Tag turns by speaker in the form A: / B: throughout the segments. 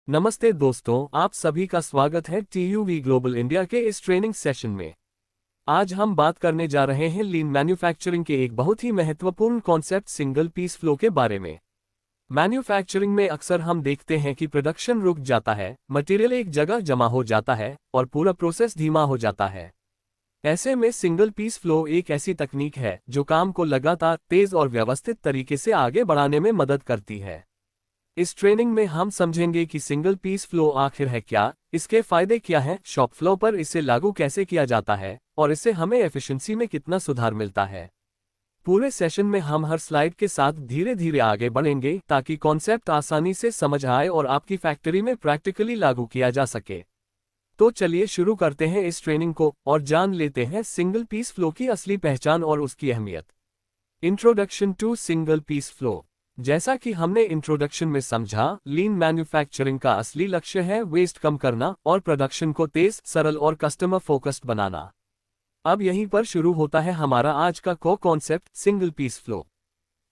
A: नमस्ते दोस्तों, आप सभी का स्वागत है TUV ग्लोबल इंडिया के इस ट्रेनिंग सेशन में। आज हम बात करने जा रहे हैं लीन मैन्युफैक्चरिंग के एक बहुत ही महत्वपूर्ण कॉन्सेप्ट सिंगल पीस फ्लो के बारे में। मैन्युफैक्चरिंग में अक्सर हम देखते हैं कि प्रोडक्शन रुक जाता है, मटेरियल एक जगह जमा हो जाता है और पूरा प्रोसेस धीमा हो जाता है। ऐसे में सिंगल पीस फ्लो एक ऐसी तकनीक है जो काम को लगातार, तेज और व्यवस्थित तरीके से आगे बढ़ाने में मदद करती है। इस ट्रेनिंग में हम समझेंगे कि सिंगल पीस फ्लो आखिर है क्या, इसके फायदे क्या हैं, शॉप फ्लो पर इसे लागू कैसे किया जाता है और इससे हमें एफिशिएंसी में कितना सुधार मिलता है। पूरे सेशन में हम हर स्लाइड के साथ धीरे धीरे आगे बढ़ेंगे ताकि कॉन्सेप्ट आसानी से समझ आए और आपकी फैक्ट्री में प्रैक्टिकली लागू किया जा सके। तो चलिए शुरू करते हैं इस ट्रेनिंग को और जान लेते हैं सिंगल पीस फ्लो की असली पहचान और उसकी अहमियत। Introduction to single piece flow. जैसा कि हमने इंट्रोडक्शन में समझा, लीन मैन्युफैक्चरिंग का असली लक्ष्य है वेस्ट कम करना और प्रोडक्शन को तेज, सरल और कस्टमर फोकस्ड बनाना। अब यहीं पर शुरू होता है हमारा आज का concept, single piece flow.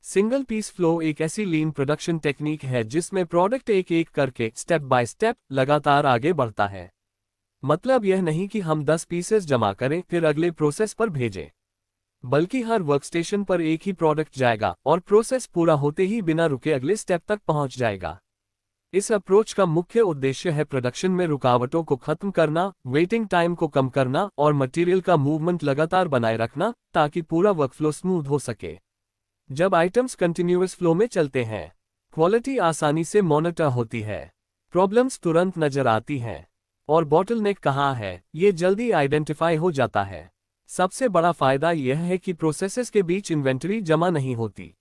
A: Single piece flow एक ऐसी लीन प्रोडक्शन टेक्निक है जिसमें प्रोडक्ट एक एक करके, स्टेप बाय स्टेप, लगातार आगे बढ़ता है। मतलब यह नहीं कि हम 10 पीसेस जमा करें फिर अगले प्रोसेस पर भेजें, बल्कि हर वर्कस्टेशन पर एक ही प्रोडक्ट जाएगा और प्रोसेस पूरा होते ही बिना रुके अगले स्टेप तक पहुंच जाएगा। इस अप्रोच का मुख्य उद्देश्य है प्रोडक्शन में रुकावटों को खत्म करना, वेटिंग टाइम को कम करना और मटेरियल का मूवमेंट लगातार बनाए रखना ताकि पूरा वर्कफ्लो स्मूथ हो सके। जब आइटम्स कंटिन्यूअस फ्लो में चलते हैं, क्वालिटी आसानी से मॉनिटर होती है, प्रॉब्लम्स तुरंत नजर आती हैं और बॉटलनेक कहाँ है ये जल्दी आइडेंटिफाई हो जाता है। सबसे बड़ा फायदा यह है कि प्रोसेसेस के बीच इन्वेंटरी जमा नहीं होती।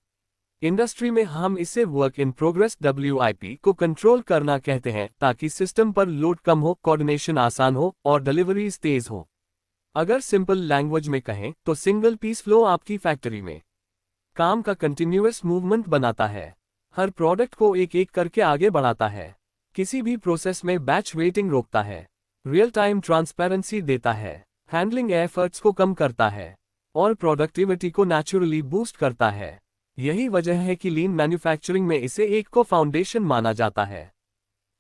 A: इंडस्ट्री में हम इसे वर्क इन प्रोग्रेस WIP को कंट्रोल करना कहते हैं ताकि सिस्टम पर लोड कम हो, कोऑर्डिनेशन आसान हो और डिलीवरीज तेज हो। अगर सिंपल लैंग्वेज में कहें तो सिंगल पीस फ्लो आपकी फैक्ट्री में काम का कंटिन्यूअस मूवमेंट बनाता है, हर प्रोडक्ट को एक एक करके आगे बढ़ाता है, किसी भी प्रोसेस में बैच वेटिंग रोकता है, रियल टाइम ट्रांसपेरेंसी देता है, हैंडलिंग एफर्ट्स को कम करता है और प्रोडक्टिविटी को नेचुरली बूस्ट करता है। यही वजह है कि लीन मैन्युफैक्चरिंग में इसे एक को फाउंडेशन माना जाता है।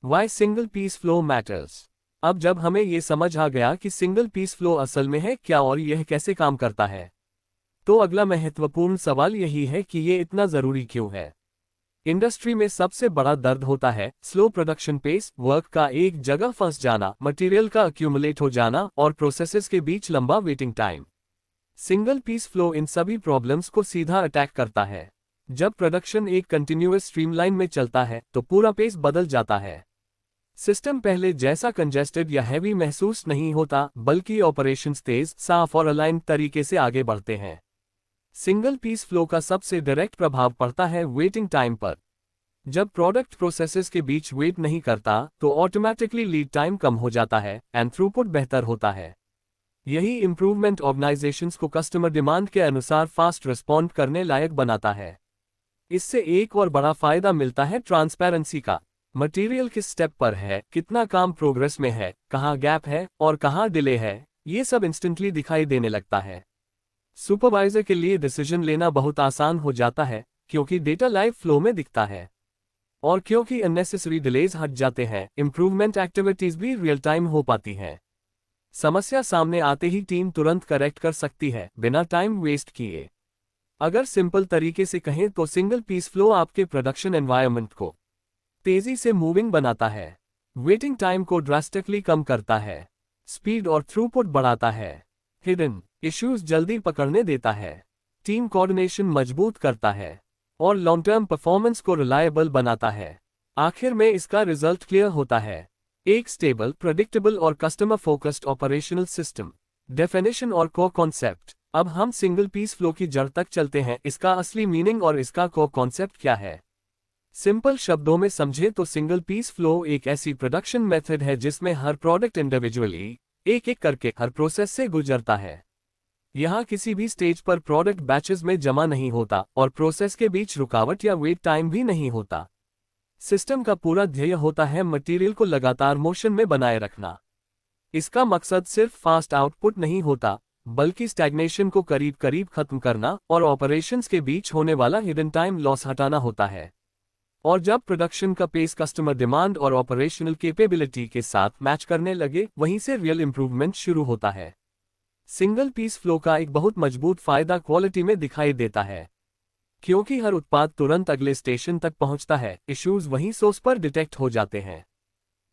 A: Why single piece flow matters. अब जब हमें ये समझ आ गया कि सिंगल पीस फ्लो असल में है क्या और यह कैसे काम करता है, तो अगला महत्वपूर्ण सवाल यही है कि ये इतना जरूरी क्यों है। इंडस्ट्री में सबसे बड़ा दर्द होता है स्लो प्रोडक्शन पेस, वर्क का एक जगह फंस जाना, मटेरियल का अक्यूमुलेट हो जाना और प्रोसेसेस के बीच लंबा waiting time. Single piece flow इन सभी प्रॉब्लम्स को सीधा अटैक करता है। जब प्रोडक्शन एक कंटिन्यूअस स्ट्रीमलाइन में चलता है तो पूरा पेस बदल जाता है। सिस्टम पहले जैसा कंजेस्टेड या हैवी महसूस नहीं होता, बल्कि ऑपरेशंस तेज, साफ और अलाइन तरीके से आगे बढ़ते हैं। सिंगल पीस फ्लो का सबसे डायरेक्ट प्रभाव पड़ता है वेटिंग टाइम पर। जब प्रोडक्ट प्रोसेसेस के बीच वेट नहीं करता तो ऑटोमेटिकली लीड टाइम कम हो जाता है एंड थ्रूपुट बेहतर होता है। यही इंप्रूवमेंट ऑर्गेनाइजेशंस को कस्टमर डिमांड के अनुसार फास्ट रिस्पॉन्ड करने लायक बनाता है। इससे एक और बड़ा फायदा मिलता है ट्रांसपेरेंसी का। मटेरियल किस स्टेप पर है, कितना काम प्रोग्रेस में है, कहाँ गैप है और कहाँ डिले है, ये सब इंस्टेंटली दिखाई देने लगता है। सुपरवाइजर के लिए डिसीजन लेना बहुत आसान हो जाता है क्योंकि डेटा लाइव फ्लो में दिखता है और क्योंकि अननेसेसरी डिलेज हट जाते हैं, इंप्रूवमेंट एक्टिविटीज भी रियल टाइम हो पाती हैं। समस्या सामने आते ही टीम तुरंत करेक्ट कर सकती है बिना टाइम वेस्ट किए। अगर सिंपल तरीके से कहें तो सिंगल पीस फ्लो आपके प्रोडक्शन एनवायरनमेंट को तेजी से मूविंग बनाता है, वेटिंग टाइम को ड्रास्टिकली कम करता है, स्पीड और थ्रूपुट बढ़ाता है, हिडन इश्यूज जल्दी पकड़ने देता है, टीम कोऑर्डिनेशन मजबूत करता है और लॉन्ग टर्म परफॉर्मेंस को रिलायबल बनाता है। आखिर में इसका रिजल्ट क्लियर होता है, एक स्टेबल, प्रेडिक्टेबल और customer focused operational system. Definition और कॉन्सेप्ट। अब हम सिंगल पीस फ्लो की जड़ तक चलते हैं, इसका असली मीनिंग और इसका कॉन्सेप्ट क्या है। सिंपल शब्दों में समझे तो सिंगल पीस फ्लो एक ऐसी प्रोडक्शन मेथड है जिसमें हर प्रोडक्ट इंडिविजुअली, एक एक करके हर प्रोसेस से गुजरता है। यहाँ किसी भी स्टेज पर प्रोडक्ट बैचेस में जमा नहीं होता और प्रोसेस के बीच रुकावट या वेट टाइम भी नहीं होता। सिस्टम का पूरा ध्येय होता है मटेरियल को लगातार मोशन में बनाए रखना। इसका मकसद सिर्फ फास्ट आउटपुट नहीं होता, बल्कि स्टैग्नेशन को करीब करीब खत्म करना और ऑपरेशंस के बीच होने वाला हिडन टाइम लॉस हटाना होता है। और जब प्रोडक्शन का पेस कस्टमर डिमांड और ऑपरेशनल कैपेबिलिटी के साथ मैच करने लगे, वहीं से रियल इंप्रूवमेंट शुरू होता है। सिंगल पीस फ्लो का एक बहुत मजबूत फायदा क्वालिटी में दिखाई देता है। क्योंकि हर उत्पाद तुरंत अगले स्टेशन तक पहुंचता है, इश्यूज वहीं सोर्स पर डिटेक्ट हो जाते हैं।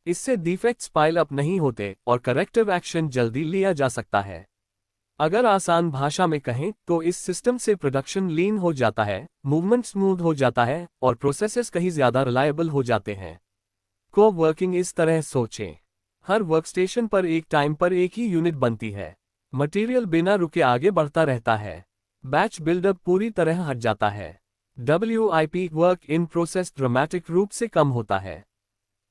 A: इससे डिफेक्ट्स पाइल अप नहीं होते और करेक्टिव एक्शन जल्दी लिया जा सकता है। अगर आसान भाषा में कहें तो इस सिस्टम से प्रोडक्शन लीन हो जाता है, मूवमेंट स्मूथ हो जाता है और प्रोसेसेस कहीं ज्यादा रिलायबल हो जाते हैं। को वर्किंग इस तरह सोचें, हर वर्कस्टेशन पर एक टाइम पर एक ही यूनिट बनती है। मटेरियल बिना रुके आगे बढ़ता रहता है। बैच बिल्डअप पूरी तरह हट जाता है। WIP work in process dramatic रूप से कम होता है।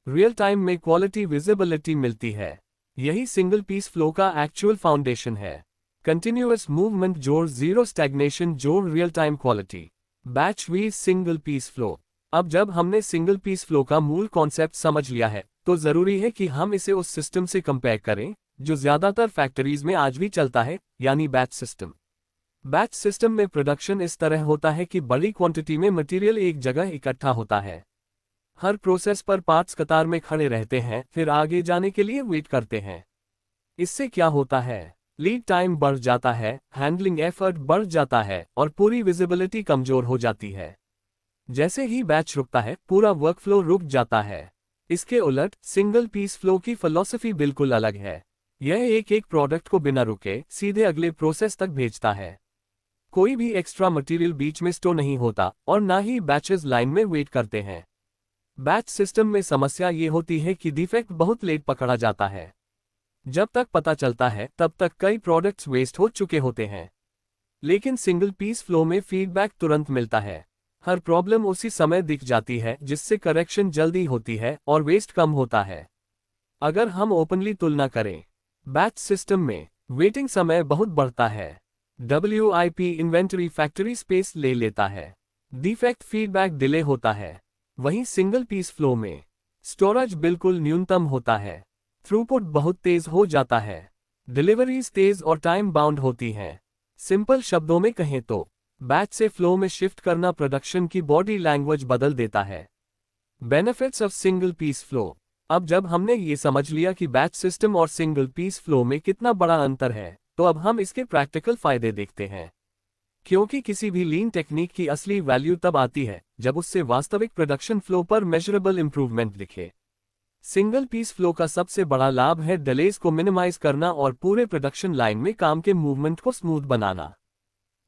A: रियल टाइम में क्वालिटी विजिबिलिटी मिलती है। यही सिंगल पीस फ्लो का एक्चुअल फाउंडेशन है। कंटिन्यूअस मूवमेंट जोड़ जीरो स्टैग्नेशन जोड़ real time quality. Batch v single piece flow. अब जब हमने सिंगल पीस फ्लो का मूल कॉन्सेप्ट समझ लिया है, तो जरूरी है कि हम इसे उस सिस्टम से कंपेयर करें जो ज्यादातर फैक्ट्रीज में आज भी चलता है, यानी बैच सिस्टम। बैच सिस्टम में प्रोडक्शन इस तरह होता है कि बड़ी क्वांटिटी में मटेरियल एक जगह इकट्ठा होता है। हर प्रोसेस पर पार्ट्स कतार में खड़े रहते हैं, फिर आगे जाने के लिए वेट करते हैं। इससे क्या होता है? लीड टाइम बढ़ जाता है, हैंडलिंग एफर्ट बढ़ जाता है और पूरी विजिबिलिटी कमजोर हो जाती है। जैसे ही बैच रुकता है, पूरा वर्कफ्लो रुक जाता है। इसके उलट सिंगल पीस फ्लो की फिलॉसफी बिल्कुल अलग है। यह एक प्रोडक्ट को बिना रुके सीधे अगले प्रोसेस तक भेजता है। कोई भी एक्स्ट्रा मटेरियल बीच में स्टोर नहीं होता और ना ही बैचेस लाइन में वेट करते हैं। बैच सिस्टम में समस्या ये होती है कि डिफेक्ट बहुत लेट पकड़ा जाता है। जब तक पता चलता है तब तक कई प्रोडक्ट्स वेस्ट हो चुके होते हैं। लेकिन सिंगल पीस फ्लो में फीडबैक तुरंत मिलता है। हर प्रॉब्लम उसी समय दिख जाती है, जिससे करेक्शन जल्दी होती है और वेस्ट कम होता है। अगर हम ओपनली तुलना करें, बैच सिस्टम में वेटिंग समय बहुत बढ़ता है। WIP इन्वेंटरी फैक्ट्री स्पेस ले लेता है। डिफेक्ट फीडबैक डिले होता है। वहीं सिंगल पीस फ्लो में स्टोरेज बिल्कुल न्यूनतम होता है। थ्रूपुट बहुत तेज हो जाता है। डिलीवरीज तेज और टाइम बाउंड होती हैं। सिंपल शब्दों में कहें तो बैच से फ्लो में शिफ्ट करना प्रोडक्शन की बॉडी लैंग्वेज बदल देता है। Benefits of single piece flow. अब जब हमने ये समझ लिया कि बैच सिस्टम और सिंगल पीस फ्लो में कितना बड़ा अंतर है, तो अब हम इसके प्रैक्टिकल फायदे देखते हैं। क्योंकि किसी भी लीन टेक्निक की असली वैल्यू तब आती है जब उससे वास्तविक प्रोडक्शन फ्लो पर मेजरेबल इंप्रूवमेंट दिखे। सिंगल पीस फ्लो का सबसे बड़ा लाभ है डिलेज को मिनिमाइज करना और पूरे प्रोडक्शन लाइन में काम के मूवमेंट को स्मूथ बनाना।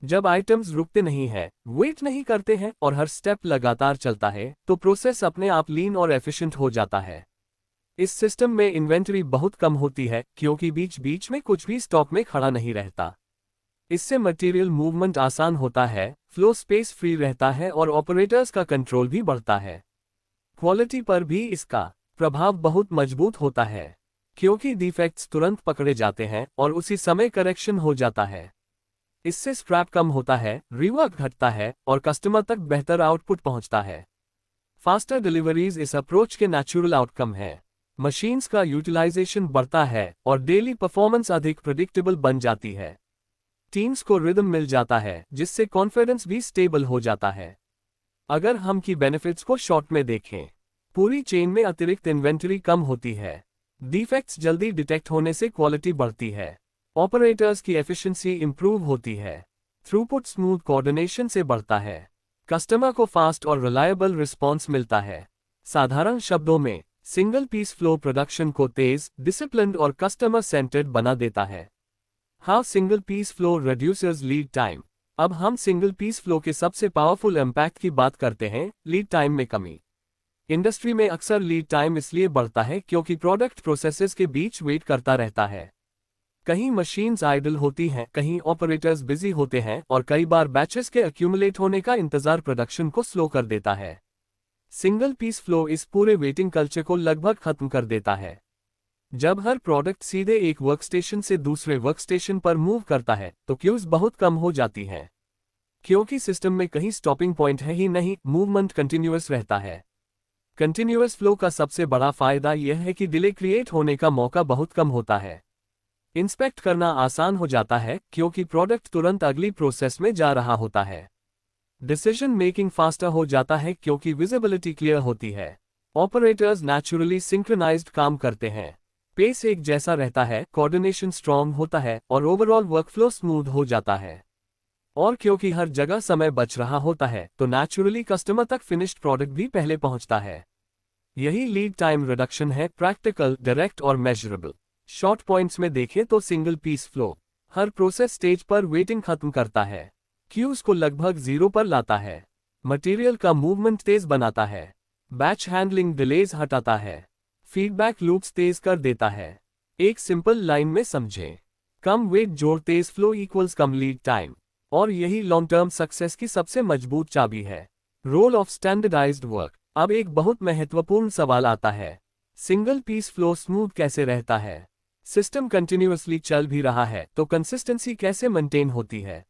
A: जब आइटम्स रुकते नहीं हैं, वेट नहीं करते हैं और हर स्टेप लगातार चलता है, तो प्रोसेस अपने आप लीन और एफिशिएंट हो जाता है। इस सिस्टम में इन्वेंटरी बहुत कम होती है, क्योंकि बीच बीच में कुछ भी स्टॉक में खड़ा नहीं रहता। इससे मटेरियल मूवमेंट आसान होता है, फ्लो स्पेस फ्री रहता है और ऑपरेटर्स का कंट्रोल भी बढ़ता है। क्वालिटी पर भी इसका प्रभाव बहुत मजबूत होता है, क्योंकि डिफेक्ट्स तुरंत पकड़े जाते हैं और उसी समय करेक्शन हो जाता है। इससे स्क्रैप कम होता है, रीवर्क घटता है और कस्टमर तक बेहतर आउटपुट पहुंचता है। फास्टर डिलीवरीज इस अप्रोच के नेचुरल आउटकम है। मशीन्स का यूटिलाइजेशन बढ़ता है और डेली परफॉर्मेंस अधिक प्रेडिक्टेबल बन जाती है। टीम्स को रिदम मिल जाता है, जिससे कॉन्फिडेंस भी स्टेबल हो जाता है। अगर हम की बेनिफिट्स को शॉर्ट में देखें, पूरी चेन में अतिरिक्त इन्वेंटरी कम होती है। डिफेक्ट्स जल्दी डिटेक्ट होने से क्वालिटी बढ़ती है। ऑपरेटर्स की एफिशिएंसी इंप्रूव होती है। थ्रूपुट स्मूथ कोऑर्डिनेशन से बढ़ता है। कस्टमर को फास्ट और रिलायबल रिस्पॉन्स मिलता है। साधारण शब्दों में सिंगल पीस फ्लो प्रोडक्शन को तेज, डिसिप्लिन्ड और कस्टमर सेंटर्ड बना देता है। How single piece flow reduces lead time. अब हम सिंगल पीस फ्लो के सबसे पावरफुल इम्पैक्ट की बात करते हैं, लीड टाइम में कमी। इंडस्ट्री में अक्सर लीड टाइम इसलिए बढ़ता है क्योंकि प्रोडक्ट प्रोसेसेस के बीच वेट करता रहता है। कहीं मशीन्स आइडल होती हैं, कहीं ऑपरेटर्स बिजी होते हैं और कई बार बैचेस के एक्यूमुलेट होने का इंतजार प्रोडक्शन को स्लो कर देता है। सिंगल पीस फ्लो इस पूरे वेटिंग कल्चर को लगभग खत्म कर देता है। जब हर प्रोडक्ट सीधे एक वर्कस्टेशन से दूसरे वर्कस्टेशन पर मूव करता है, तो क्यूज बहुत कम हो जाती हैं। क्योंकि सिस्टम में कहीं स्टॉपिंग पॉइंट है ही नहीं, मूवमेंट कंटिन्यूअस रहता है। कंटिन्यूअस फ्लो का सबसे बड़ा फायदा यह है कि डिले क्रिएट होने का मौका बहुत कम होता है। इंस्पेक्ट करना आसान हो जाता है, क्योंकि प्रोडक्ट तुरंत अगली प्रोसेस में जा रहा होता है। डिसीजन मेकिंग फास्टर हो जाता है क्योंकि विजिबिलिटी क्लियर होती है। ऑपरेटर्स नेचुरली सिंक्रोनाइज्ड काम करते हैं। पेस एक जैसा रहता है, कोऑर्डिनेशन स्ट्रॉन्ग होता है और ओवरऑल वर्कफ्लो स्मूथ हो जाता है। और क्योंकि हर जगह समय बच रहा होता है तो नेचुरली कस्टमर तक फिनिश्ड प्रोडक्ट भी पहले पहुंचता है। यही लीड टाइम रिडक्शन है, प्रैक्टिकल, डायरेक्ट और मेजरेबल। शॉर्ट पॉइंट्स में देखें तो सिंगल पीस फ्लो हर प्रोसेस स्टेज पर वेटिंग खत्म करता है, क्यूज को लगभग जीरो पर लाता है, मटेरियल का मूवमेंट तेज बनाता है, बैच हैंडलिंग डिलेज हटाता है, फीडबैक लूप्स तेज कर देता है। एक सिंपल लाइन में समझें, कम वेट जोड़ तेज फ्लो इक्वल्स कम लीड टाइम। और यही लॉन्ग टर्म सक्सेस की सबसे मजबूत चाबी है। Role of standardised work. अब एक बहुत महत्वपूर्ण सवाल आता है, सिंगल पीस फ्लो स्मूथ कैसे रहता है? सिस्टम कंटिन्यूअसली चल भी रहा है तो कंसिस्टेंसी कैसे मेंटेन होती है?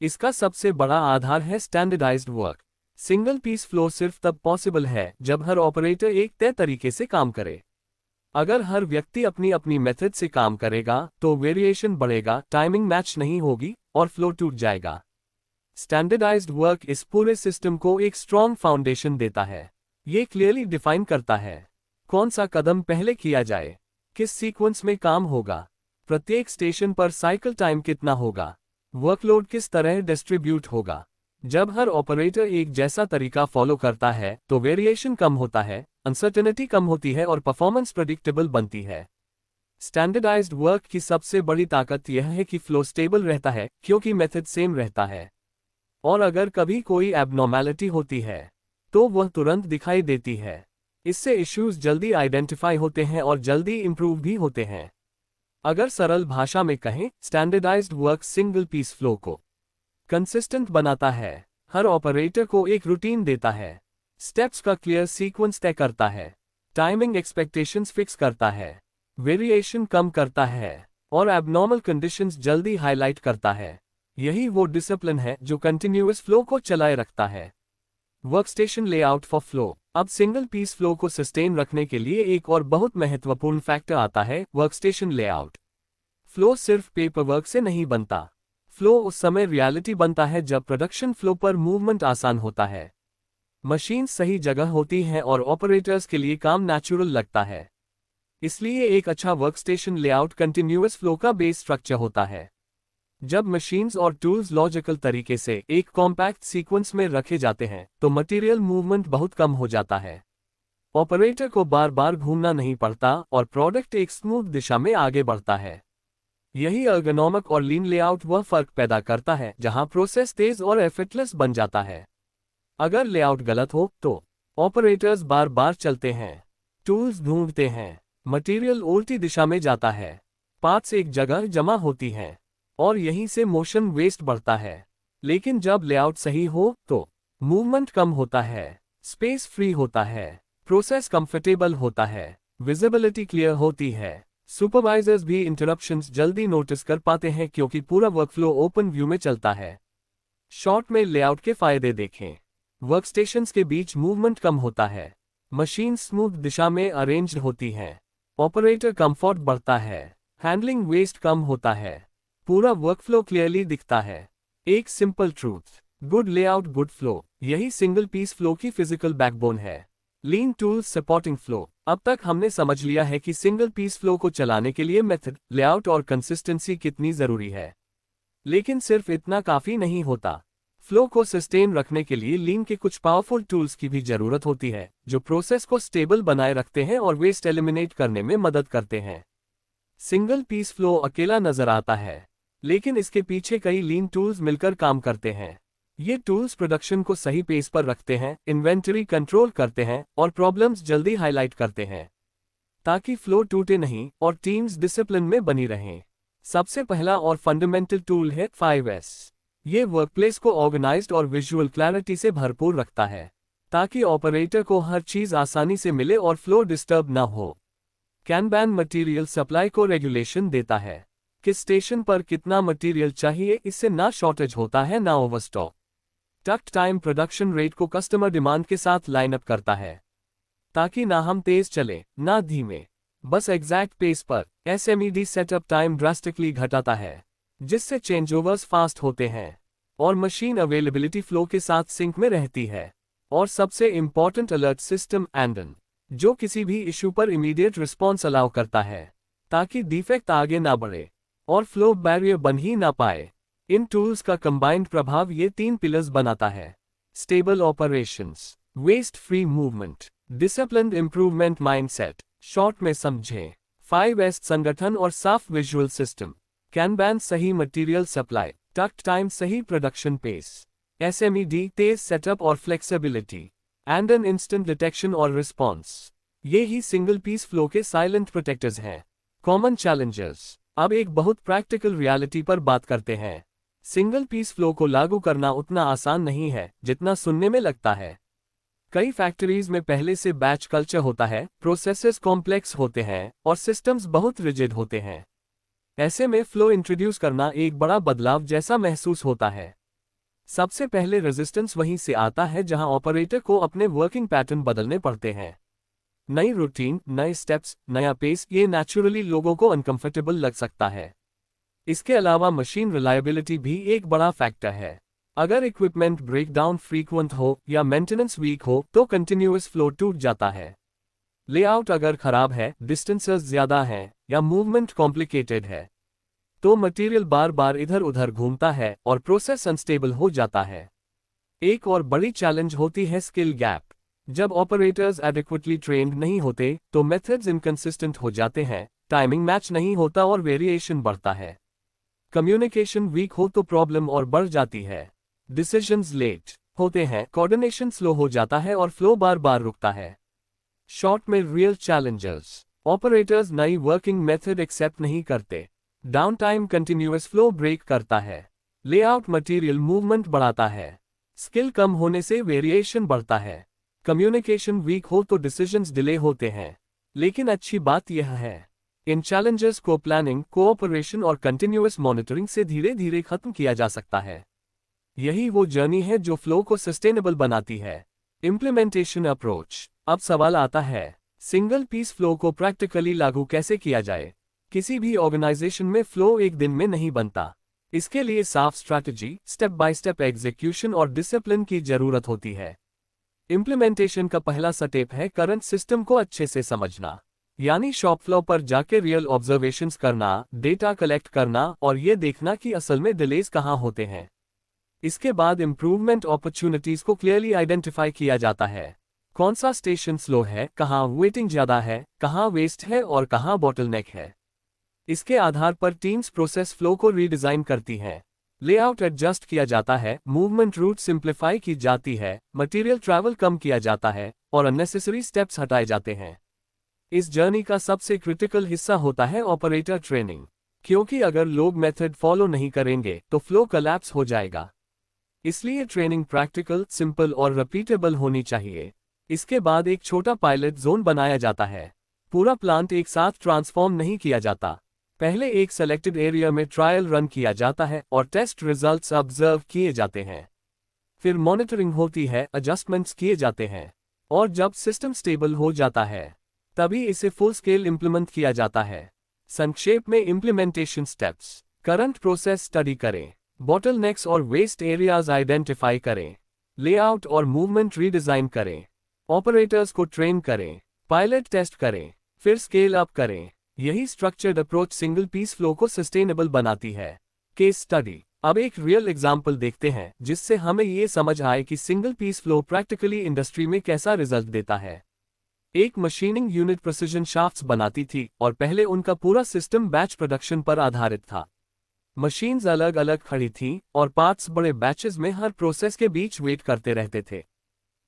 A: इसका सबसे बड़ा आधार है standardised work. Single piece flow सिर्फ तब पॉसिबल है जब हर ऑपरेटर एक तय तरीके से काम करे। अगर हर व्यक्ति अपनी अपनी मेथड से काम करेगा तो वेरिएशन बढ़ेगा, टाइमिंग मैच नहीं होगी और फ्लो टूट जाएगा। स्टैंडर्डाइज्ड वर्क इस पूरे सिस्टम को एक स्ट्रॉन्ग फाउंडेशन देता है। ये क्लियरली डिफाइन करता है कौन सा कदम पहले किया जाए, किस सीक्वेंस में काम होगा, प्रत्येक स्टेशन पर साइकिल टाइम कितना होगा, वर्कलोड किस तरह डिस्ट्रीब्यूट होगा। जब हर ऑपरेटर एक जैसा तरीका फॉलो करता है तो वेरिएशन कम होता है, अनसर्टेनिटी कम होती है और परफॉर्मेंस प्रेडिक्टेबल बनती है। स्टैंडर्डाइज्ड वर्क की सबसे बड़ी ताकत यह है कि फ्लो स्टेबल रहता है क्योंकि मेथड सेम रहता है। और अगर कभी कोई एबनॉर्मैलिटी होती है तो वह तुरंत दिखाई देती है। इससे इश्यूज जल्दी आइडेंटिफाई होते हैं और जल्दी इंप्रूव भी होते हैं। अगर सरल भाषा में कहें, standardised work single piece flow को कंसिस्टेंट बनाता है, हर ऑपरेटर को एक रूटीन देता है, स्टेप्स का क्लियर सीक्वेंस तय करता है, टाइमिंग एक्सपेक्टेशंस फिक्स करता है, वेरिएशन कम करता है और एबनॉर्मल कंडीशंस जल्दी हाईलाइट करता है। यही वो डिसिप्लिन है जो कंटिन्यूअस फ्लो को चलाए रखता है। Workstation layout for flow. अब सिंगल पीस फ्लो को सस्टेन रखने के लिए एक और बहुत महत्वपूर्ण फैक्टर आता है, वर्कस्टेशन लेआउट। फ्लो सिर्फ पेपर वर्क से नहीं बनता। फ्लो उस समय रियलिटी बनता है जब प्रोडक्शन फ्लो पर मूवमेंट आसान होता है, मशीन सही जगह होती हैं और ऑपरेटर्स के लिए काम नेचुरल लगता है। इसलिए एक अच्छा वर्कस्टेशन लेआउट कंटिन्यूअस फ्लो का बेस स्ट्रक्चर होता है। जब मशीन्स और टूल्स लॉजिकल तरीके से एक कॉम्पैक्ट सीक्वेंस में रखे जाते हैं तो मटेरियल मूवमेंट बहुत कम हो जाता है, ऑपरेटर को बार बार घूमना नहीं पड़ता और प्रोडक्ट एक स्मूथ दिशा में आगे बढ़ता है। यही अर्गोनॉमिक और लीन लेआउट वह फर्क पैदा करता है जहां प्रोसेस तेज और एफर्टलेस बन जाता है। अगर लेआउट गलत हो तो ऑपरेटर्स बार बार चलते हैं, टूल्स ढूंढते हैं, मटेरियल उल्टी दिशा में जाता है, पार्ट्स एक जगह जमा होती हैं और यहीं से मोशन वेस्ट बढ़ता है। लेकिन जब लेआउट सही हो तो मूवमेंट कम होता है, स्पेस फ्री होता है, प्रोसेस कंफर्टेबल होता है, विजिबिलिटी क्लियर होती है, सुपरवाइजर्स भी इंटरप्शंस जल्दी नोटिस कर पाते हैं क्योंकि पूरा वर्कफ्लो ओपन व्यू में चलता है। शॉर्ट में लेआउट के फायदे देखें। वर्कस्टेशंस के बीच मूवमेंट कम होता है, मशीन स्मूथ दिशा में अरेंज्ड होती हैं, ऑपरेटर कंफर्ट बढ़ता है, हैंडलिंग वेस्ट कम होता है, पूरा वर्कफ्लो क्लियरली दिखता है। एक simple truth, good layout good flow, यही सिंगल पीस फ्लो की फिजिकल बैकबोन है। लीन टूल्स सपोर्टिंग फ्लो। अब तक हमने समझ लिया है कि सिंगल पीस फ्लो को चलाने के लिए मेथड, लेआउट और कंसिस्टेंसी कितनी जरूरी है। लेकिन सिर्फ इतना काफी नहीं होता। फ्लो को सस्टेन रखने के लिए लीन के कुछ पावरफुल टूल्स की भी जरूरत होती है जो प्रोसेस को स्टेबल बनाए रखते हैं और वेस्ट एलिमिनेट करने में मदद करते हैं। सिंगल पीस फ्लो अकेला नजर आता है, लेकिन इसके पीछे कई लीन टूल्स मिलकर काम करते हैं। ये टूल्स प्रोडक्शन को सही पेस पर रखते हैं, इन्वेंटरी कंट्रोल करते हैं और प्रॉब्लम्स जल्दी हाईलाइट करते हैं ताकि फ्लो टूटे नहीं और टीम्स डिसिप्लिन में बनी रहें। सबसे पहला और फंडामेंटल टूल है 5S। ये वर्कप्लेस को ऑर्गेनाइज्ड और विजुअल क्लैरिटी से भरपूर रखता है ताकि ऑपरेटर को हर चीज आसानी से मिले और फ्लो डिस्टर्ब ना हो। कैनबैन मटेरियल सप्लाई को रेगुलेशन देता है, किस स्टेशन पर कितना मटेरियल चाहिए, इससे ना शॉर्टेज होता है ना Overstock. Talked time production rate को कस्टमर डिमांड के साथ लाइन अप करता है ताकि ना हम तेज चले ना धीमे, बस एग्जैक्ट पेस पर। SMED सेटअप टाइम ड्रास्टिकली घटाता है जिससे चेंजओवर्स फास्ट होते हैं, और मशीन अवेलेबिलिटी फ्लो के साथ सिंक में रहती है। और सबसे इंपॉर्टेंट अलर्ट सिस्टम एंडन, जो किसी भी इशू पर इमीडिएट रिस्पॉन्स अलाउ करता है ताकि डिफेक्ट आगे ना बढ़े और फ्लो बैरियर बन ही ना पाए। इन टूल्स का कंबाइंड प्रभाव ये 3 पिलर्स बनाता है: stable operations, waste free movement, disciplined improvement mindset. Short में समझें, 5S संगठन और साफ विजुअल सिस्टम, कैनबैन सही मटेरियल सप्लाई, टक्ट टाइम सही प्रोडक्शन पेस, SMED तेज सेटअप और फ्लेक्सिबिलिटी, एंडन इंस्टेंट डिटेक्शन और रिस्पॉन्स। ये ही सिंगल पीस फ्लो के साइलेंट प्रोटेक्टर्स हैं। Common challenges. अब एक बहुत प्रैक्टिकल रियलिटी पर बात करते हैं। सिंगल पीस फ्लो को लागू करना उतना आसान नहीं है जितना सुनने में लगता है। कई फैक्ट्रीज में पहले से बैच कल्चर होता है, प्रोसेसेस कॉम्प्लेक्स होते हैं और सिस्टम्स बहुत रिजिड होते हैं। ऐसे में फ्लो इंट्रोड्यूस करना एक बड़ा बदलाव जैसा महसूस होता है। सबसे पहले रेजिस्टेंस वहीं से आता है जहां ऑपरेटर को अपने वर्किंग पैटर्न बदलने पड़ते हैं। नई रूटीन, नए स्टेप्स, नया पेस, ये नेचुरली लोगों को अनकंफर्टेबल लग सकता है। इसके अलावा मशीन रिलायबिलिटी भी एक बड़ा फैक्टर है। अगर इक्विपमेंट ब्रेकडाउन फ्रीक्वेंट हो या मेंटेनेंस वीक हो तो कंटिन्यूअस फ्लो टूट जाता है। लेआउट अगर खराब है, डिस्टेंसेस ज्यादा हैं या मूवमेंट कॉम्प्लिकेटेड है तो मटेरियल बार बार इधर उधर घूमता है और प्रोसेस अनस्टेबल हो जाता है। एक और बड़ी चैलेंज होती है स्किल गैप। जब ऑपरेटर्स एडिक्वेटली ट्रेंड नहीं होते तो मेथड्स इनकंसिस्टेंट हो जाते हैं, टाइमिंग मैच नहीं होता और वेरिएशन बढ़ता है। कम्युनिकेशन वीक हो तो प्रॉब्लम और बढ़ जाती है। डिसीजंस लेट होते हैं, कोऑर्डिनेशन स्लो हो जाता है और फ्लो बार बार रुकता है। शॉर्ट में रियल चैलेंजेस। ऑपरेटर्स नई वर्किंग मेथड एक्सेप्ट नहीं करते। Down time continuous flow break करता है। लेआउट मटेरियल मूवमेंट बढ़ाता है। स्किल कम होने से वेरिएशन बढ़ता है। कम्युनिकेशन वीक हो तो डिसीजंस डिले होते हैं। लेकिन अच्छी बात यह है, इन चैलेंजेस को प्लानिंग, कोऑपरेशन और कंटिन्यूअस मॉनिटरिंग से धीरे धीरे खत्म किया जा सकता है। यही वो जर्नी है जो फ्लो को सस्टेनेबल बनाती है। Implementation approach. अब सवाल आता है, सिंगल पीस फ्लो को प्रैक्टिकली लागू कैसे किया जाए? किसी भी ऑर्गेनाइजेशन में फ्लो एक दिन में नहीं बनता। इसके लिए साफ strategy, step by step execution और डिसिप्लिन की जरूरत होती है। इम्प्लीमेंटेशन का पहला स्टेप है करंट सिस्टम को अच्छे से समझना, यानी शॉप फ्लोर पर जाके रियल ऑब्जर्वेशंस करना, डेटा कलेक्ट करना और ये देखना कि असल में डिलेज कहाँ होते हैं। इसके बाद इम्प्रूवमेंट अपॉर्चुनिटीज को क्लियरली आइडेंटिफाई किया जाता है। कौन सा स्टेशन स्लो है, कहाँ वेटिंग ज्यादा है, कहाँ वेस्ट है और कहाँ बॉटलनेक है। इसके आधार पर टीम्स प्रोसेस फ्लो को रीडिजाइन करती हैं। लेआउट एडजस्ट किया जाता है, मूवमेंट रूट सिंप्लीफाई की जाती है, मटेरियल ट्रैवल कम किया जाता है और अननेसेसरी स्टेप्स हटाए जाते हैं। इस जर्नी का सबसे क्रिटिकल हिस्सा होता है ऑपरेटर ट्रेनिंग, क्योंकि अगर लोग मेथड फॉलो नहीं करेंगे तो फ्लो कोलैप्स हो जाएगा। इसलिए ट्रेनिंग प्रैक्टिकल, सिंपल और रिपीटेबल होनी चाहिए। इसके बाद एक छोटा पायलट जोन बनाया जाता है। पूरा प्लांट एक साथ ट्रांसफॉर्म नहीं किया जाता। पहले एक सेलेक्टेड एरिया में ट्रायल रन किया जाता है और टेस्ट रिजल्ट्स ऑब्जर्व किए जाते हैं। फिर मॉनिटरिंग होती है, एडजस्टमेंट्स किए जाते हैं और जब सिस्टम स्टेबल हो जाता है तभी इसे फुल स्केल इंप्लीमेंट किया जाता है। संक्षेप में implementation steps: current process study करें, बॉटलनेक्स और वेस्ट एरियाज आइडेंटिफाई करें, लेआउट और मूवमेंट रीडिजाइन करें, ऑपरेटर्स को ट्रेन करें, पायलट टेस्ट करें, फिर स्केल अप करें। यही structured approach single piece flow को सस्टेनेबल बनाती है। Case study. अब एक रियल एग्जाम्पल देखते हैं जिससे हमें ये समझ आए कि single piece flow practically industry में कैसा रिजल्ट देता है। एक मशीनिंग यूनिट प्रिसिजन शाफ्ट्स बनाती थी और पहले उनका पूरा सिस्टम बैच प्रोडक्शन पर आधारित था। मशीन्स अलग अलग खड़ी थीं और पार्ट्स बड़े बैचेस में हर प्रोसेस के बीच वेट करते रहते थे।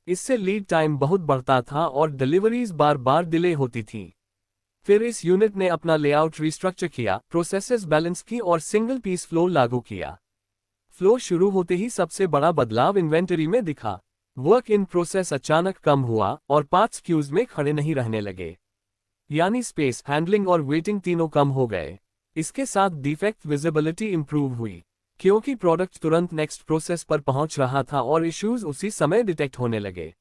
A: इससे लीड टाइम बहुत बढ़ता था और डिलीवरीज बार बार डिले होती थीं। फिर इस यूनिट ने अपना लेआउट रिस्ट्रक्चर किया, प्रोसेसेस बैलेंस की और सिंगल पीस फ्लो लागू किया। फ्लो शुरू होते ही सबसे बड़ा बदलाव इन्वेंटरी में दिखा। वर्क इन प्रोसेस अचानक कम हुआ और पार्ट्स क्यूज में खड़े नहीं रहने लगे, यानी स्पेस, हैंडलिंग और वेटिंग तीनों कम हो गए। इसके साथ डिफेक्ट विजिबिलिटी इंप्रूव हुई, क्योंकि प्रोडक्ट तुरंत नेक्स्ट प्रोसेस पर पहुंच रहा था और इश्यूज उसी समय डिटेक्ट होने लगे।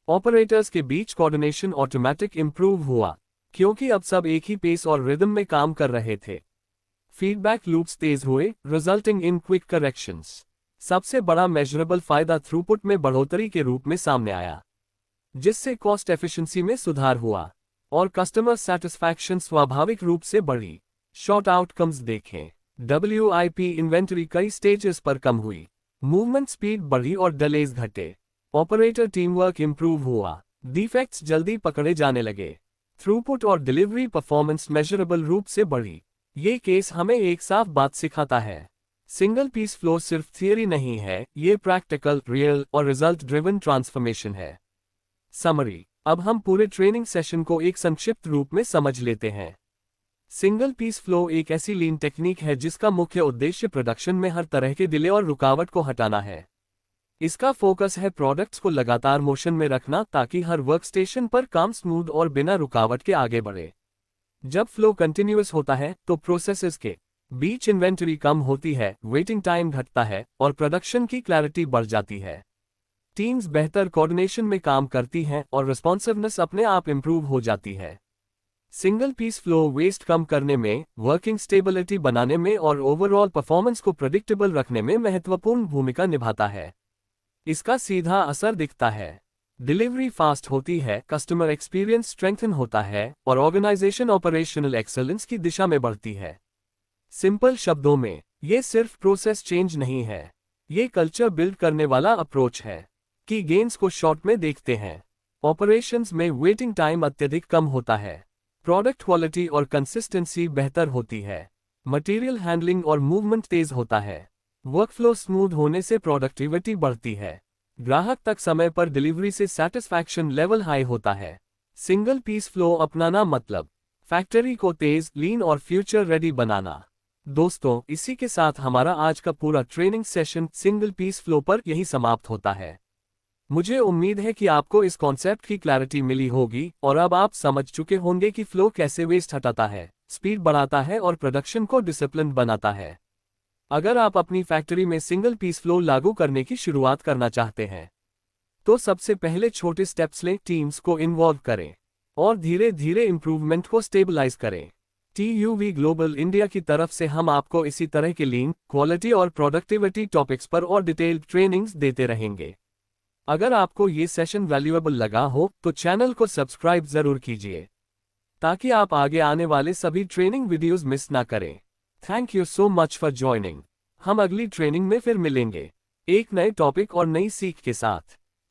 A: ऑपरेटर्स के बीच कोऑर्डिनेशन ऑटोमेटिक इंप्रूव हुआ, क्योंकि अब सब एक ही पेस और रिदम में काम कर रहे थे। फीडबैक लूप्स तेज हुए, रिजल्टिंग इन क्विक करेक्शंस। सबसे बड़ा मेजरेबल फायदा थ्रूपुट में बढ़ोतरी के रूप में सामने आया, जिससे कॉस्ट एफिशिएंसी में सुधार हुआ और कस्टमर सेटिस्फैक्शन स्वाभाविक रूप से बढ़ी। शॉर्ट आउटकम्स देखें। WIP इन्वेंटरी कई स्टेजेस पर कम हुई, मूवमेंट स्पीड बढ़ी और डिलेज घटे, ऑपरेटर टीम वर्क इंप्रूव हुआ, डिफेक्ट्स जल्दी पकड़े जाने लगे, थ्रूपुट और डिलीवरी परफॉर्मेंस मेजरेबल रूप से बढ़ी। ये केस हमें एक साफ बात सिखाता है, सिंगल पीस फ्लो सिर्फ थियरी नहीं है, ये प्रैक्टिकल, रियल और रिजल्ट ड्रिवन ट्रांसफॉर्मेशन है। समरी। अब हम पूरे ट्रेनिंग सेशन को एक संक्षिप्त रूप में समझ लेते हैं। सिंगल पीस फ्लो एक ऐसी लीन टेक्निक है जिसका मुख्य उद्देश्य प्रोडक्शन में हर तरह के डिले और रुकावट को हटाना है। इसका फोकस है प्रोडक्ट्स को लगातार मोशन में रखना ताकि हर वर्कस्टेशन पर काम स्मूथ और बिना रुकावट के आगे बढ़े। जब फ्लो कंटिन्यूअस होता है तो प्रोसेसेस के बीच इन्वेंटरी कम होती है, वेटिंग टाइम घटता है और प्रोडक्शन की क्लैरिटी बढ़ जाती है। टीम्स बेहतर कोऑर्डिनेशन में काम करती हैं और रिस्पॉन्सिवनेस अपने आप इंप्रूव हो जाती है। सिंगल पीस फ्लो वेस्ट कम करने में, वर्किंग स्टेबिलिटी बनाने में और ओवरऑल परफॉर्मेंस को प्रेडिक्टेबल रखने में महत्वपूर्ण भूमिका निभाता है। इसका सीधा असर दिखता है, डिलीवरी फास्ट होती है, कस्टमर एक्सपीरियंस स्ट्रेंथन होता है और ऑर्गेनाइजेशन ऑपरेशनल एक्सेलेंस की दिशा में बढ़ती है। सिंपल शब्दों में, ये सिर्फ प्रोसेस चेंज नहीं है, ये कल्चर बिल्ड करने वाला अप्रोच है। की गेन्स को शॉर्ट में देखते हैं। ऑपरेशंस में वेटिंग टाइम अत्यधिक कम होता है, प्रोडक्ट क्वालिटी और कंसिस्टेंसी बेहतर होती है, मटेरियल हैंडलिंग और मूवमेंट तेज होता है, वर्कफ्लो स्मूथ होने से प्रोडक्टिविटी बढ़ती है, ग्राहक तक समय पर डिलीवरी से सेटिस्फैक्शन लेवल हाई होता है। सिंगल पीस फ्लो अपनाना मतलब फैक्ट्री को तेज, लीन और फ्यूचर रेडी बनाना। दोस्तों, इसी के साथ हमारा आज का पूरा training session single piece flow पर यही समाप्त होता है। मुझे उम्मीद है कि आपको इस कॉन्सेप्ट की क्लैरिटी मिली होगी और अब आप समझ चुके होंगे कि फ्लो कैसे वेस्ट हटाता है, स्पीड बढ़ाता है और प्रोडक्शन को डिसिप्लिन बनाता है। अगर आप अपनी फैक्ट्री में सिंगल पीस फ्लो लागू करने की शुरुआत करना चाहते हैं, तो सबसे पहले छोटे स्टेप्स लें, टीम्स को इन्वॉल्व करें और धीरे धीरे इंप्रूवमेंट को स्टेबलाइज करें। TUV ग्लोबल इंडिया की तरफ से हम आपको इसी तरह के लीन, क्वालिटी और प्रोडक्टिविटी टॉपिक्स पर और डिटेल्ड ट्रेनिंग्स देते रहेंगे। अगर आपको ये सेशन वैल्यूएबल लगा हो तो चैनल को सब्सक्राइब जरूर कीजिए ताकि आप आगे आने वाले सभी ट्रेनिंग वीडियोस मिस ना करें। Thank you so much for joining. हम अगली ट्रेनिंग में फिर मिलेंगे, एक नए टॉपिक और नई सीख के साथ।